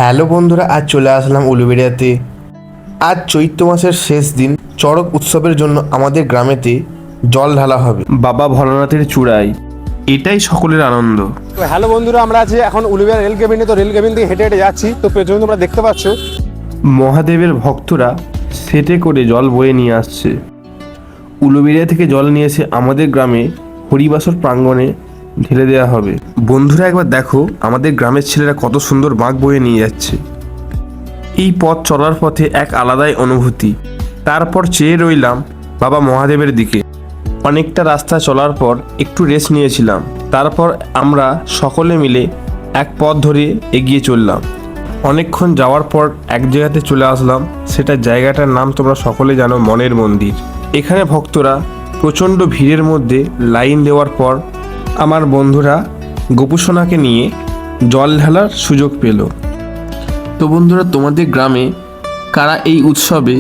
Hello বন্ধুরা, আজ চলে আসলাম উলুবেড়িয়াতে। আজ চৈত্র মাসের শেষ দিন চড়ক উৎসবের জন্য আমাদের গ্রামেতে জল ঢালা হবে বাবা ভোলানাথের চূড়ায়। এটাই সকলের আনন্দ। তো হ্যালো বন্ধুরা, আমরা আছি এখন উলুবেড়িয়া রেল কেবিনে। তো রেল কেবিন থেকে হেঁটে হেঁটে যাচ্ছি। তো পেছনে তোমরা দেখতে পাচ্ছ মহাদেবের ভক্তরা সেটে করে জল বয়ে নিয়ে আসছে। উলুবেড়িয়া থেকে জল নিয়ে এসে আমাদের গ্রামে হরিবাসর প্রাঙ্গণে ঢেলে দেওয়া হবে। বন্ধুরা একবার দেখো, আমাদের গ্রামের ছেলেরা কত সুন্দর বাঁক বয়ে নিয়ে যাচ্ছে। এই পথ চলার পথে এক আলাদাই অনুভূতি। তারপর চেয়ে রইলাম বাবা মহাদেবের দিকে। অনেকটা রাস্তা চলার পর একটু রেস্ট নিয়েছিলাম। তারপর আমরা সকলে মিলে এক পথ ধরে এগিয়ে চললাম। অনেকক্ষণ যাওয়ার পর এক জায়গাতে চলে আসলাম। সেটা জায়গাটার নাম তোমরা সকলে জানো, মনের মন্দির। এখানে ভক্তরা প্রচণ্ড ভিড়ের মধ্যে লাইন দেওয়ার পর আমার বন্ধুরা গোপুসোনাকে নিয়ে জল ঢালার সুযোগ পেল। তো বন্ধুরা, তোমাদের গ্রামে কারা এই উৎসবে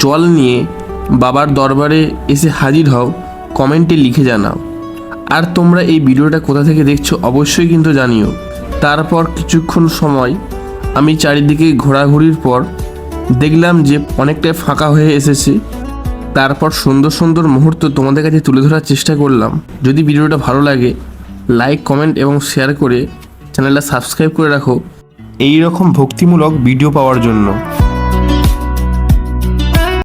জল নিয়ে বাবার দরবারে এসে হাজির হও, কমেন্টে লিখে জানাও। আর তোমরা এই ভিডিওটা কোথা থেকে দেখছো অবশ্যই কিন্তু জানিও। তারপর কিছুক্ষণ সময় আমি চারিদিকে ঘোরাঘুরির পর দেখলাম যে অনেকটাই ফাঁকা হয়ে এসেছে। তারপর সুন্দর সুন্দর মুহূর্ত তোমাদের কাছে তুলে ধরার চেষ্টা করলাম। যদি ভিডিওটা ভালো লাগে লাইক, কমেন্ট এবং শেয়ার করে চ্যানেলটা সাবস্ক্রাইব করে রাখো এই রকম ভক্তিমূলক ভিডিও পাওয়ার জন্য।